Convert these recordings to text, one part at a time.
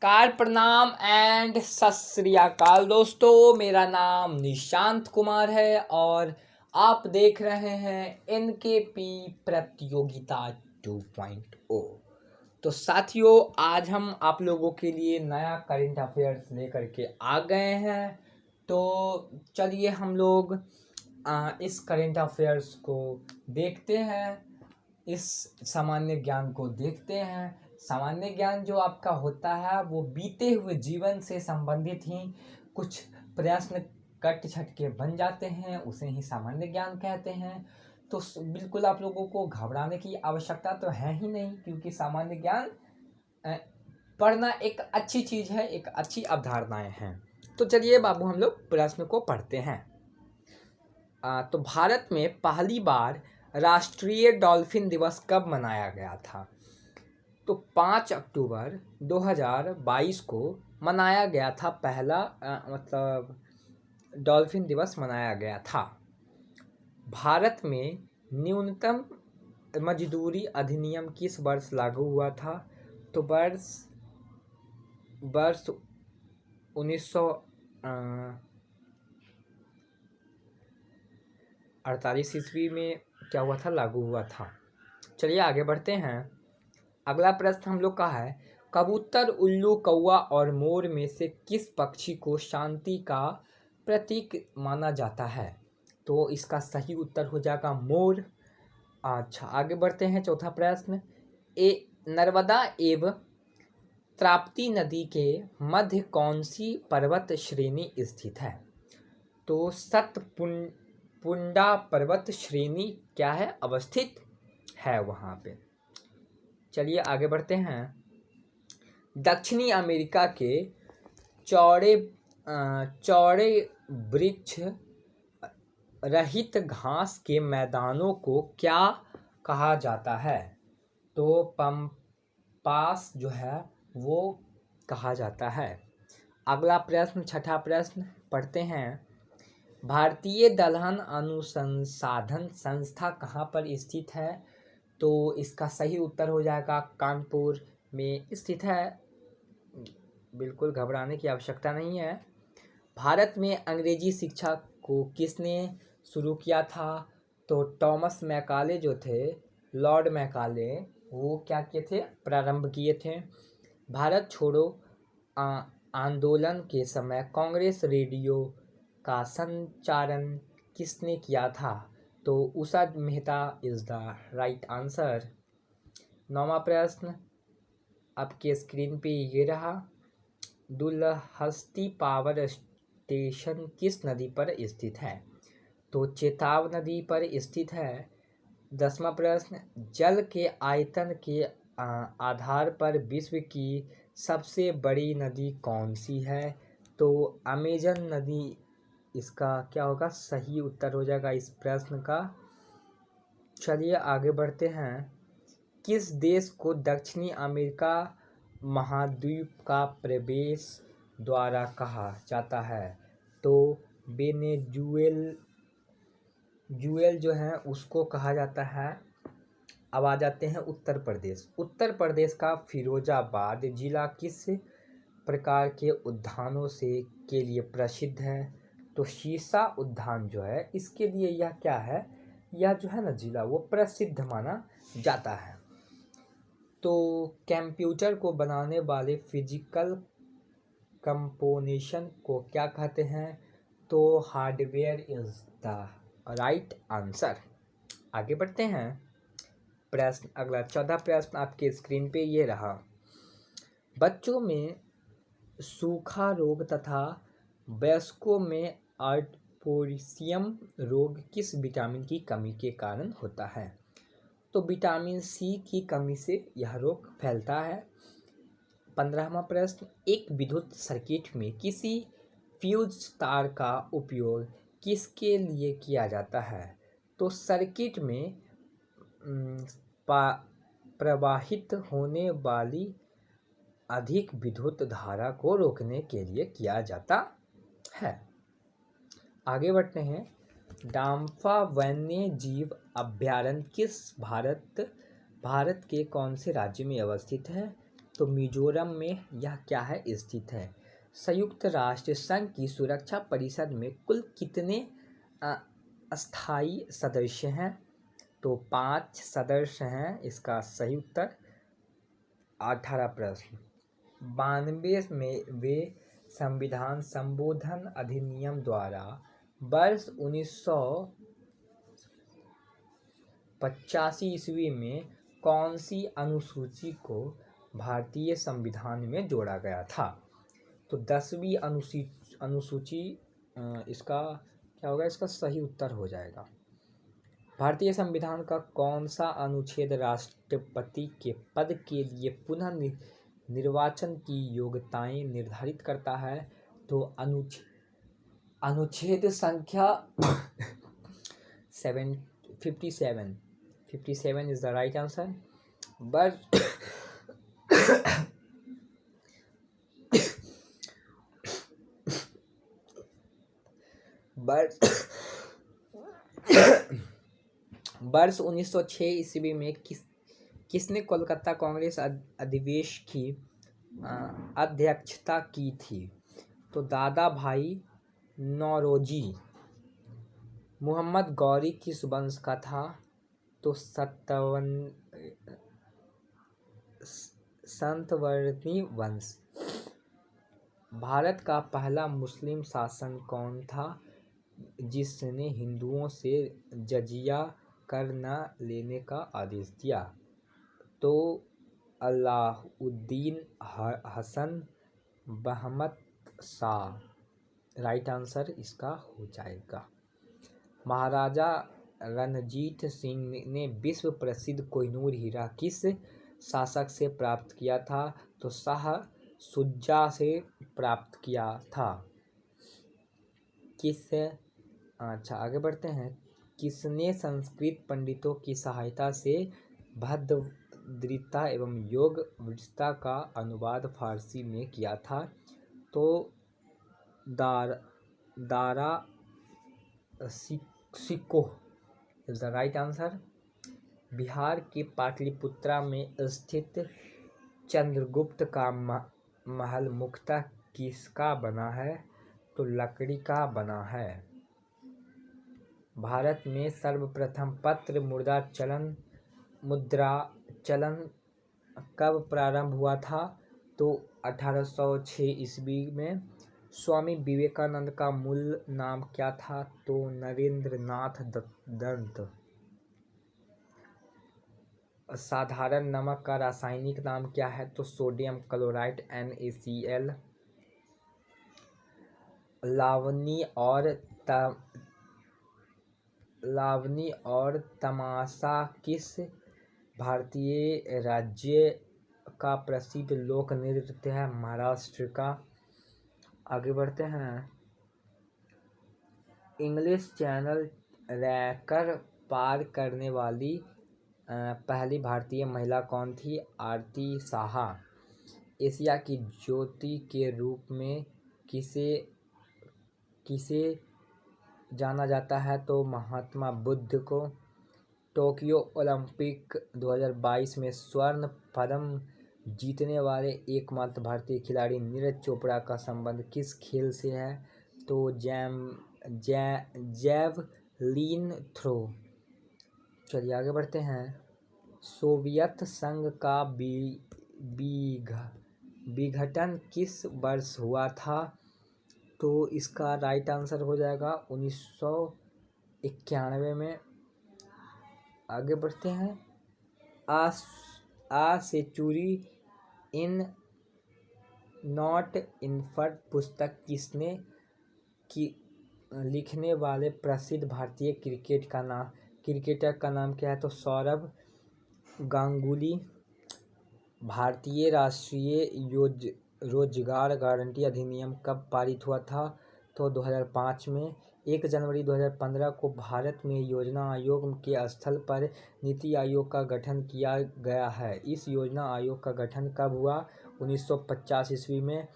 नमस्कार, प्रणाम एंड सत श्री अकाल दोस्तों। मेरा नाम निशांत कुमार है और आप देख रहे हैं एनकेपी प्रतियोगिता 2.0। तो साथियों, आज हम आप लोगों के लिए नया करंट अफेयर्स लेकर के आ गए हैं। तो चलिए हम लोग इस करंट अफेयर्स को देखते हैं, इस सामान्य ज्ञान को देखते हैं। सामान्य ज्ञान जो आपका होता है वो बीते हुए जीवन से संबंधित ही कुछ प्रश्न कट छट के बन जाते हैं, उसे ही सामान्य ज्ञान कहते हैं। तो बिल्कुल आप लोगों को घबराने की आवश्यकता तो है ही नहीं, क्योंकि सामान्य ज्ञान पढ़ना एक अच्छी चीज़ है, एक अच्छी अवधारणाएं हैं। तो चलिए बाबू, हम लोग प्रश्न को पढ़ते हैं। तो भारत में पहली बार राष्ट्रीय डॉल्फिन दिवस कब मनाया गया था? तो 5 अक्टूबर 2022 को मनाया गया था। पहला डॉल्फिन दिवस मनाया गया था। भारत में न्यूनतम मजदूरी अधिनियम किस वर्ष लागू हुआ था? तो वर्ष 1948 ईस्वी में क्या हुआ था, लागू हुआ था। चलिए आगे बढ़ते हैं। अगला प्रश्न हम लोग का है, कबूतर, उल्लू, कौवा और मोर में से किस पक्षी को शांति का प्रतीक माना जाता है? तो इसका सही उत्तर हो जाएगा मोर। अच्छा, आगे बढ़ते हैं। चौथा प्रश्न, नर्मदा एवं ताप्ती नदी के मध्य कौन सी पर्वत श्रेणी स्थित है? तो सतपुंडा पर्वत श्रेणी क्या है, अवस्थित है वहाँ पे। चलिए आगे बढ़ते हैं। दक्षिणी अमेरिका के चौड़े वृक्ष रहित घास के मैदानों को क्या कहा जाता है? तो पम्पास जो है वो कहा जाता है। अगला प्रश्न, छठा प्रश्न पढ़ते हैं। भारतीय दलहन अनुसंधान संस्था कहाँ पर स्थित है? तो इसका सही उत्तर हो जाएगा कानपुर में स्थित है। बिल्कुल घबराने की आवश्यकता नहीं है। भारत में अंग्रेजी शिक्षा को किसने शुरू किया था? तो टॉमस मैकाले जो थे, लॉर्ड मैकाले, वो क्या किए थे, प्रारंभ किए थे। भारत छोड़ो आंदोलन के समय कांग्रेस रेडियो का संचालन किसने किया था? तो Usha Mehta is the right answer. नौवां प्रश्न आपके स्क्रीन पे ये रहा, दुलहस्ती पावर स्टेशन किस नदी पर स्थित है? तो चेताव नदी पर स्थित है। 10वां प्रश्न, जल के आयतन के आधार पर विश्व की सबसे बड़ी नदी कौन सी है? तो अमेजन नदी इसका क्या होगा, सही उत्तर हो जाएगा इस प्रश्न का। चलिए आगे बढ़ते हैं। किस देश को दक्षिणी अमेरिका महाद्वीप का प्रवेश द्वार कहा जाता है? तो वेनेजुएला जो है उसको कहा जाता है। अब आ जाते हैं उत्तर प्रदेश। उत्तर प्रदेश का फिरोजाबाद जिला किस प्रकार के उद्यानों के लिए प्रसिद्ध है? तो शीशा उद्यान जो है, इसके लिए यह क्या है, यह जो है ना जिला, वो प्रसिद्ध माना जाता है। तो कंप्यूटर को बनाने वाले फिजिकल कंपोनेशन को क्या कहते हैं? तो hardware is the right answer. आगे बढ़ते हैं। प्रश्न अगला 14 प्रश्न आपके स्क्रीन पे ये रहा, बच्चों में सूखा रोग तथा वयस्कों में आर्टपोरिसियम रोग किस विटामिन की कमी के कारण होता है? तो विटामिन सी की कमी से यह रोग फैलता है। 15वां प्रश्न, एक विद्युत सर्किट में किसी फ्यूज तार का उपयोग किसके लिए किया जाता है? तो सर्किट में प्रवाहित होने वाली अधिक विद्युत धारा को रोकने के लिए किया जाता है। आगे बढ़ते हैं। डाम्फा वन्य जीव अभयारण्य किस भारत के कौन से राज्य में अवस्थित है? तो मिजोरम में यह क्या है स्थित है। संयुक्त राष्ट्र संघ की सुरक्षा परिषद में कुल कितने अस्थायी सदस्य हैं? तो 5 सदस्य हैं। इसका सही उत्तर 18 प्रश्न। 92 में वे संविधान संशोधन अधिनियम द्वारा वर्ष 1985 ईस्वी में कौन सी अनुसूची को भारतीय संविधान में जोड़ा गया था? तो 10वीं अनुसूची इसका क्या होगा? इसका सही उत्तर हो जाएगा। भारतीय संविधान का कौन सा अनुच्छेद राष्ट्रपति के पद के लिए पुनः निर्वाचन की योग्यताएं निर्धारित करता है? तो अनुच्छेद संख्या 57 इज द राइट आंसर। वर्ष 1906 ईस्वी में किसने कोलकाता कांग्रेस अधिवेश की अध्यक्षता की थी? तो दादा भाई नौरोजी। मोहम्मद गौरी किस वंश का था? तो संतवर्णी वंश। भारत का पहला मुस्लिम शासक कौन था जिसने हिंदुओं से जजिया कर न लेने का आदेश दिया? तो अलाउद्दीन हसन बहमत शाह। राइट आंसर इसका हो जाएगा। महाराजा रणजीत सिंह ने विश्व प्रसिद्ध कोहिनूर हीरा किस शासक से प्राप्त किया था? तो शाह शुजा से प्राप्त किया था। अच्छा आगे बढ़ते हैं। किसने संस्कृत पंडितों की सहायता से भगवद्गीता एवं योग विद्या का अनुवाद फारसी में किया था? तो Dara Shikoh is the right answer. Bihar के पाटलिपुत्रा में स्थित चंद्रगुप्त का महल मुख्यतः किसका बना है? तो लकड़ी का बना है। भारत में सर्वप्रथम पत्र मुद्रा चलन कब प्रारंभ हुआ था? तो 1806 ईस्वी में। स्वामी विवेकानंद का मूल नाम क्या था? तो नरेंद्रनाथ दत्त। साधारण नमक का रासायनिक नाम क्या है? तो सोडियम क्लोराइड NaCl। लावनी और तमाशा किस भारतीय राज्य का प्रसिद्ध लोक नृत्य है? महाराष्ट्र का। आगे बढ़ते हैं। इंग्लिश चैनल रैकर पार करने वाली पहली भारतीय महिला कौन थी? आरती साहा। एशिया की ज्योति के रूप में किसे जाना जाता है? तो महात्मा बुद्ध को। टोक्यो ओलंपिक 2022 में स्वर्ण पदक जीतने वाले एकमात्र भारतीय खिलाड़ी नीरज चोपड़ा का संबंध किस खेल से है? तो जैवलिन थ्रो। चलिए आगे बढ़ते हैं। सोवियत संघ का विघटन किस वर्ष हुआ था? तो इसका राइट आंसर हो जाएगा 1991 में। आगे बढ़ते हैं। आ सेंचुरी इन नॉट इनफर्ड पुस्तक किसने लिखने वाले प्रसिद्ध भारतीय क्रिकेटर का नाम क्या है? तो सौरव गांगुली। भारतीय राष्ट्रीय रोजगार गारंटी अधिनियम कब पारित हुआ था? तो 2005 में। 1 जनवरी 2015 को भारत में योजना आयोग के स्थल पर नीति आयोग का गठन किया गया है। इस योजना आयोग का गठन कब हुआ? 1950 ईस्वी में।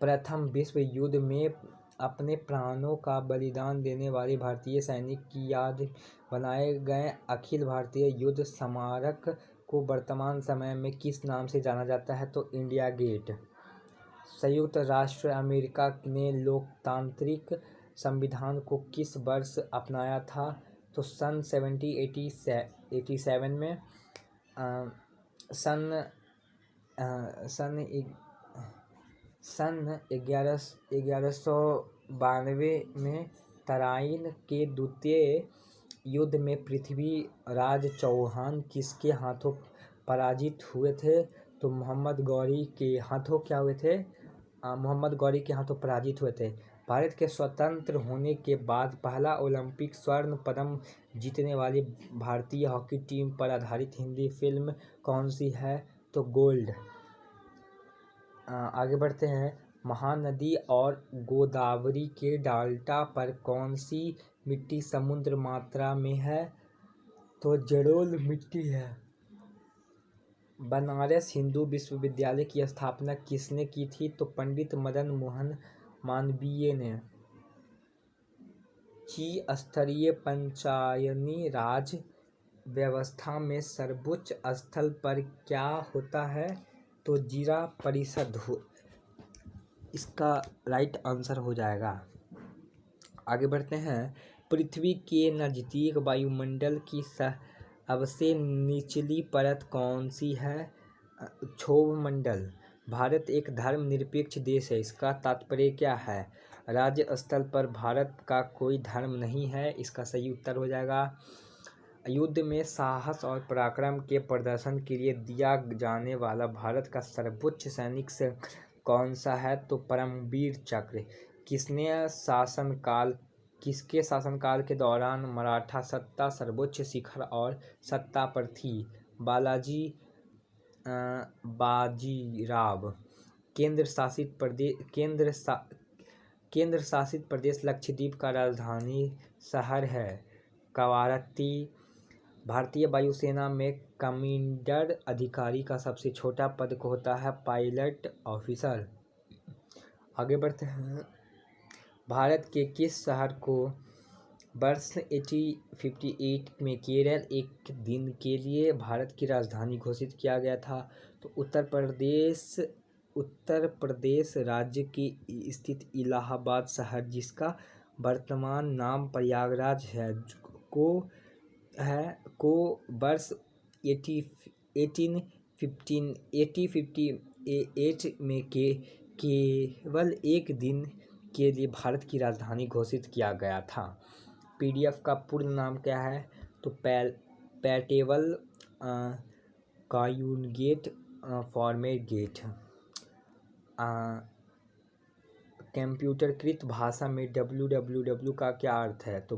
प्रथम विश्व युद्ध में अपने प्राणों का बलिदान देने वाले भारतीय सैनिक की याद बनाए गए अखिल भारतीय युद्ध स्मारक को वर्तमान समय में किस नाम से जाना जाता है? तो इंडिया गेट। संयुक्त राष्ट्र अमेरिका ने लोकतांत्रिक संविधान को किस वर्ष अपनाया था? तो सन 1787 में। सन सन 1192 में तराइन के द्वितीय युद्ध में पृथ्वीराज चौहान किसके हाथों पराजित हुए थे? तो मोहम्मद गौरी के हाथों क्या हुए थे? मोहम्मद गौरी के हाथों पराजित हुए थे। भारत के स्वतंत्र होने के बाद पहला ओलंपिक स्वर्ण पदक जीतने वाली भारतीय हॉकी टीम पर आधारित हिंदी फिल्म कौन सी है? तो गोल्ड। आगे बढ़ते हैं। महानदी और गोदावरी के डेल्टा पर कौन सी मिट्टी समुद्र मात्रा में है? तो जलोढ़ मिट्टी है। बनारस हिंदू विश्वविद्यालय की स्थापना किसने की थी? तो पंडित मदन मोहन मालवीय ने। स्तरीय पंचायती राज व्यवस्था में सर्वोच्च स्थल पर क्या होता है? तो जिला परिषद इसका राइट आंसर हो जाएगा। आगे बढ़ते हैं। पृथ्वी के नज़दीक वायुमंडल की सबसे निचली परत कौन सी है? क्षोभमंडल। भारत एक धर्मनिरपेक्ष देश है, इसका तात्पर्य क्या है? राज्य स्तर पर भारत का कोई धर्म नहीं है, इसका सही उत्तर हो जाएगा। युद्ध में साहस और पराक्रम के प्रदर्शन के लिए दिया जाने वाला भारत का सर्वोच्च सैनिक कौन सा है? तो परमवीर चक्र। किसके शासनकाल के दौरान मराठा सत्ता सर्वोच्च शिखर और सत्ता पर थी? बाजीराव। केंद्र शासित प्रदेश लक्षद्वीप का राजधानी शहर है कवारत्ती। भारतीय वायुसेना में कमांडर अधिकारी का सबसे छोटा पद होता है पायलट ऑफिसर। आगे बढ़ते हैं। भारत के किस शहर को वर्ष 1858 में केरल एक दिन के लिए भारत की राजधानी घोषित किया गया था? तो उत्तर प्रदेश राज्य की स्थित इलाहाबाद शहर, जिसका वर्तमान नाम प्रयागराज है, को वर्ष 1858 में केवल एक दिन के लिए भारत की राजधानी घोषित किया गया था। पीडीएफ का पूर्ण नाम क्या है? तो पोर्टेबल कॉन्जुगेट फॉर्मेट। कंप्यूटरकृत भाषा में www का क्या अर्थ है? तो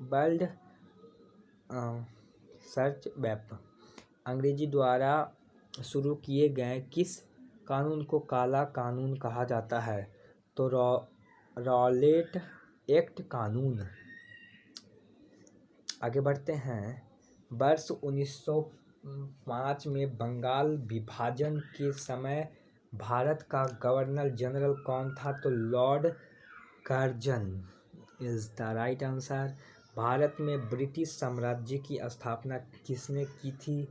वर्ल्ड सर्च वेब। अंग्रेजी द्वारा शुरू किए गए किस कानून को काला कानून कहा जाता है? तो रॉलेट एक्ट कानून। आगे बढ़ते हैं। वर्ष 1905 में बंगाल विभाजन के समय भारत का गवर्नर जनरल कौन था? तो Lord Curzon is the right answer. Bharat में ब्रिटिश साम्राज्य की स्थापना किसने की थी?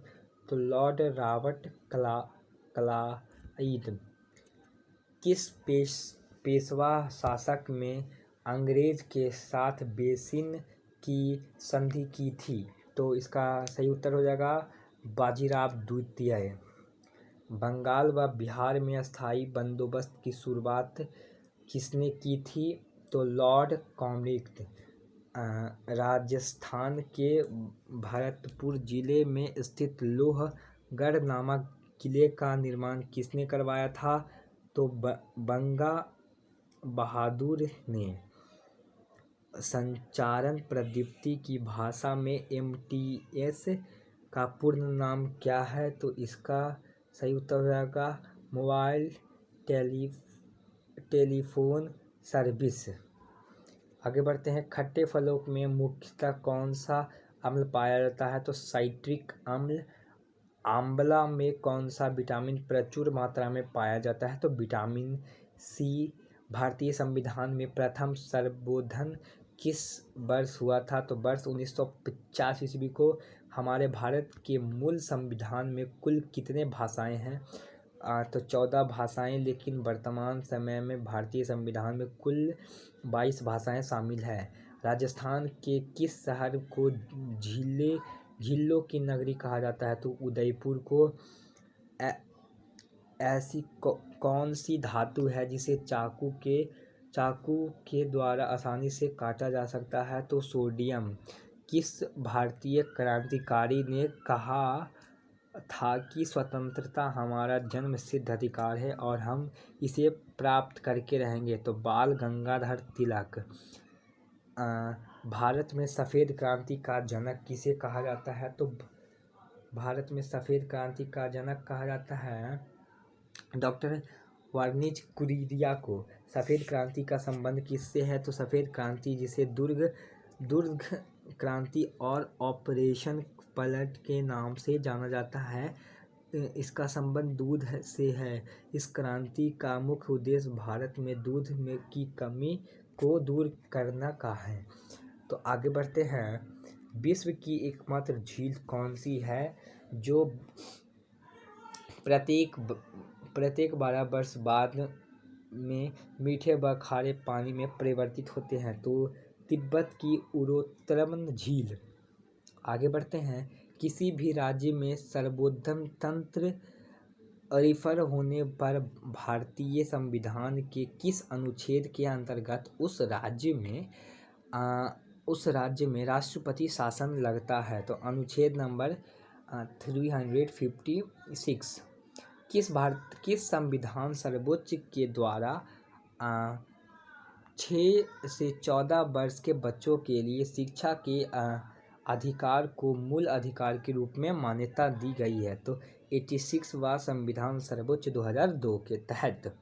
तो लॉर्ड रॉबर्ट क्लाइव। किस पेशवा शासक में अंग्रेज के साथ बेसिन की संधि की थी? तो इसका सही उत्तर हो जाएगा बाजीराव द्वितीय। बंगाल व बिहार में स्थायी बंदोबस्त की शुरुआत किसने की थी? तो लॉर्ड कॉर्नवालिस। राजस्थान के भरतपुर जिले में स्थित लोहगढ़ नामक किले का निर्माण किसने करवाया था? तो बंगा बहादुर ने। संचारण प्रौद्योगिकी की भाषा में एमटीएस का पूर्ण नाम क्या है? तो इसका सही उत्तर हो जाएगा मोबाइल टेलीफोन सर्विस। आगे बढ़ते हैं। खट्टे फलों में मुख्यतः कौन सा अम्ल पाया जाता है? तो साइट्रिक अम्ल। आंवला में कौन सा विटामिन प्रचुर मात्रा में पाया जाता है? तो विटामिन सी। भारतीय संविधान में प्रथम संशोधन किस वर्ष हुआ था? तो वर्ष 1950 ईस्वी को हमारे भारत के मूल संविधान में कुल कितने भाषाएं हैं? तो 14 भाषाएं, लेकिन वर्तमान समय में भारतीय संविधान में कुल 22 भाषाएं शामिल हैं। राजस्थान के किस शहर को झीलों की नगरी कहा जाता है? तो उदयपुर को। ऐसी कौन सी धातु है जिसे चाकू के द्वारा आसानी से काटा जा सकता है? तो सोडियम। किस भारतीय क्रांतिकारी ने कहा था कि स्वतंत्रता हमारा जन्मसिद्ध अधिकार है और हम इसे प्राप्त करके रहेंगे? तो बाल गंगाधर तिलक। भारत में सफ़ेद क्रांति का जनक किसे कहा जाता है? तो भारत में सफ़ेद क्रांति का जनक कहा जाता है डॉक्टर वार्निज कुरियन को। सफ़ेद क्रांति का संबंध किससे है? तो सफ़ेद क्रांति, जिसे दुर्ग क्रांति और ऑपरेशन पलट के नाम से जाना जाता है, इसका संबंध दूध से है। इस क्रांति का मुख्य उद्देश्य भारत में दूध में की कमी को दूर करना का है। तो आगे बढ़ते हैं। विश्व की एकमात्र झील कौन सी है जो प्रत्येक 12 वर्ष बाद में मीठे व खारे पानी में परिवर्तित होते हैं? तो तिब्बत की उत्तरम झील। आगे बढ़ते हैं। किसी भी राज्य में सर्वोत्तम तंत्र रिफर होने पर भारतीय संविधान के किस अनुच्छेद के अंतर्गत उस राज्य में राष्ट्रपति शासन लगता है? तो अनुच्छेद नंबर 356। किस संविधान सर्वोच्च के द्वारा 6 से 14 वर्ष के बच्चों के लिए शिक्षा के अधिकार को मूल अधिकार के रूप में मान्यता दी गई है? तो 86वां संविधान सर्वोच्च 2002 के तहत।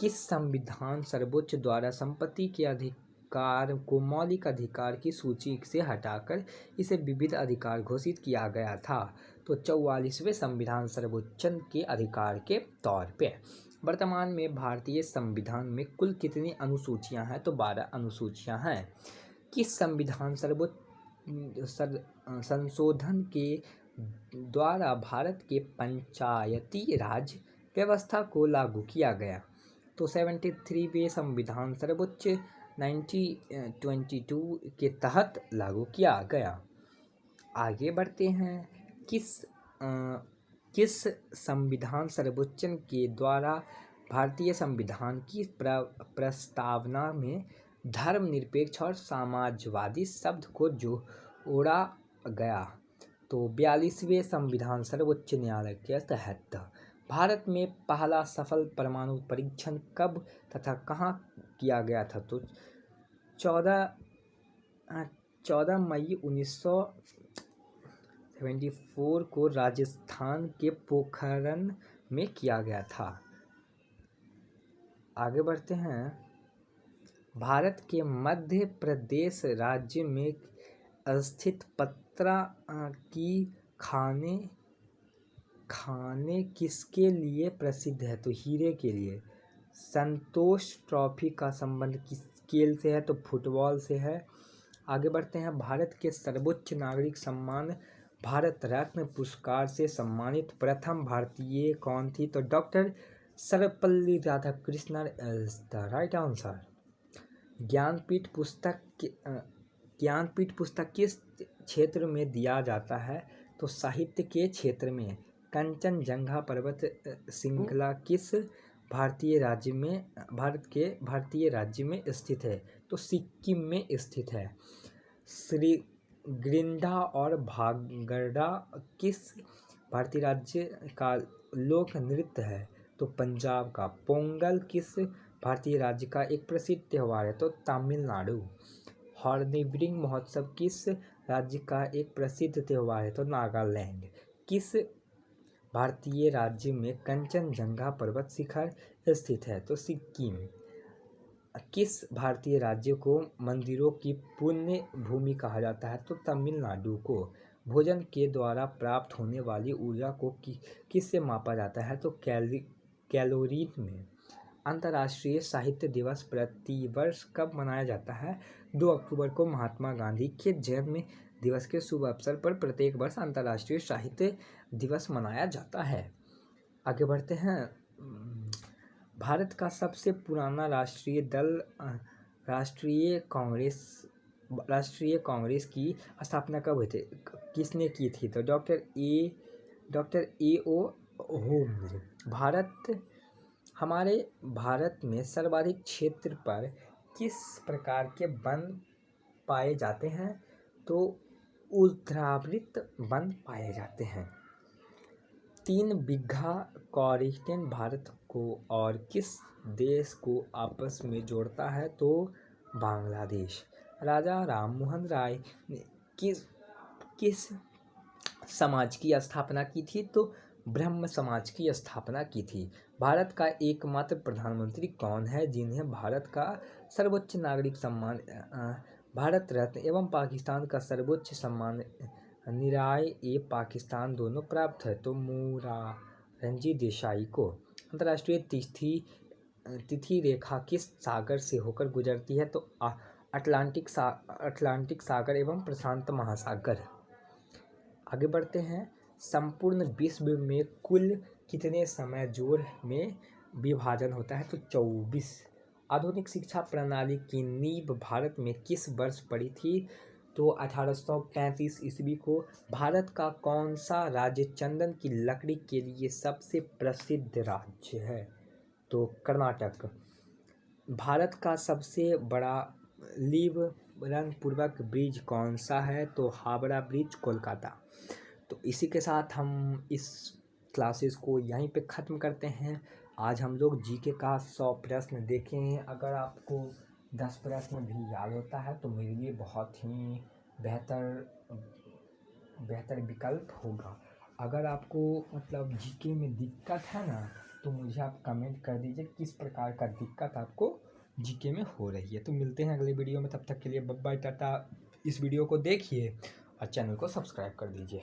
किस संविधान सर्वोच्च द्वारा संपत्ति के अधिकार को मौलिक अधिकार की सूची से हटाकर इसे विविध अधिकार घोषित किया गया था? तो 44वें संविधान सर्वोच्च के अधिकार के तौर पे। वर्तमान में भारतीय संविधान में कुल कितनी अनुसूचियां हैं? तो 12 अनुसूचियां हैं। किस संविधान संशोधन के द्वारा भारत के पंचायती राज व्यवस्था को लागू किया गया? तो 73वें संविधान सर्वोच्च 1922 के तहत लागू किया गया। आगे बढ़ते हैं। किस संविधान सर्वोच्च के द्वारा भारतीय संविधान की प्रस्तावना में धर्मनिरपेक्ष और समाजवादी शब्द को जोड़ा गया? तो 42वें संविधान सर्वोच्च न्यायालय के तहत। भारत में पहला सफल परमाणु परीक्षण कब तथा कहाँ किया गया था? तो 14 मई 1974 को राजस्थान के पोखरण में किया गया था। आगे बढ़ते हैं। भारत के मध्य प्रदेश राज्य में स्थित पटना की खाने किसके लिए प्रसिद्ध है? तो हीरे के लिए। संतोष ट्रॉफी का संबंध किस खेल से है? तो फुटबॉल से है। आगे बढ़ते हैं। भारत के सर्वोच्च नागरिक सम्मान भारत रत्न पुरस्कार से सम्मानित प्रथम भारतीय कौन थी? तो doctor Sarvepalli Radhakrishnan is the right answer. Jnanpith पुस्तक किस क्षेत्र में दिया जाता है? तो साहित्य के क्षेत्र में। कंचनजंगा पर्वत श्रृंखला किस भारतीय राज्य में स्थित है? तो सिक्किम में स्थित है। श्रीगृंडा और भांगड़ा किस भारतीय राज्य का लोक नृत्य है? तो पंजाब का। पोंगल किस भारतीय राज्य का एक प्रसिद्ध त्यौहार है? तो तमिलनाडु। हॉर्नबिल महोत्सव किस राज्य का एक प्रसिद्ध त्यौहार है? तो नागालैंड। किस भारतीय राज्य में कंचनजंगा पर्वत शिखर स्थित है? तो सिक्किम। किस भारतीय राज्य को मंदिरों की पुण्य भूमि कहा जाता है? तो तमिलनाडु को। भोजन के द्वारा प्राप्त होने वाली ऊर्जा को किससे मापा जाता है? तो कैलोरी में। अंतर्राष्ट्रीय साहित्य दिवस प्रतिवर्ष कब मनाया जाता है? 2 अक्टूबर को महात्मा गांधी के जन्म दिवस के शुभ अवसर पर प्रत्येक वर्ष अंतर्राष्ट्रीय साहित्य दिवस मनाया जाता है। आगे बढ़ते हैं। भारत का सबसे पुराना राष्ट्रीय दल राष्ट्रीय कांग्रेस की स्थापना कब हुई थी, किसने की थी? तो डॉक्टर ए ओ होम्स। हमारे भारत में सर्वाधिक क्षेत्र पर किस प्रकार के वन पाए जाते हैं? तो ऊर्ध्वाधर वन पाए जाते हैं। 3 बीघा कॉरिडोर भारत को और किस देश को आपस में जोड़ता है? तो बांग्लादेश। राजा राममोहन राय ने किस समाज की स्थापना की थी? तो ब्रह्म समाज की स्थापना की थी। भारत का एकमात्र प्रधानमंत्री कौन है जिन्हें भारत का सर्वोच्च नागरिक सम्मान भारत रत्न एवं पाकिस्तान का सर्वोच्च सम्मान पाकिस्तान दोनों प्राप्त है? तो मोरारजी देसाई को। अंतर्राष्ट्रीय तिथि रेखा किस सागर से होकर गुजरती है? तो अटलांटिक सागर एवं प्रशांत महासागर। आगे बढ़ते हैं। संपूर्ण विश्व में कुल कितने समय जोड़ में विभाजन होता है? तो 24। आधुनिक शिक्षा प्रणाली की नींव भारत में किस वर्ष पड़ी थी? तो 1835 ईस्वी को। भारत का कौन सा राज्य चंदन की लकड़ी के लिए सबसे प्रसिद्ध राज्य है? तो कर्नाटक। भारत का सबसे बड़ा लिवरंगपूर्वक ब्रिज कौन सा है? तो हावड़ा ब्रिज, कोलकाता। तो इसी के साथ हम इस क्लासेस को यहीं पे ख़त्म करते हैं। आज हम लोग जीके का 100 प्रश्न देखे हैं। अगर आपको 10 प्रश्न भी याद होता है तो मेरे लिए बहुत ही बेहतर विकल्प होगा। अगर आपको मतलब जीके में दिक्कत है ना, तो मुझे आप कमेंट कर दीजिए किस प्रकार का दिक्कत आपको जीके में हो रही है। तो मिलते हैं अगले वीडियो में, तब तक के लिए बाय बाय टाटा। इस वीडियो को देखिए और चैनल को सब्सक्राइब कर दीजिए।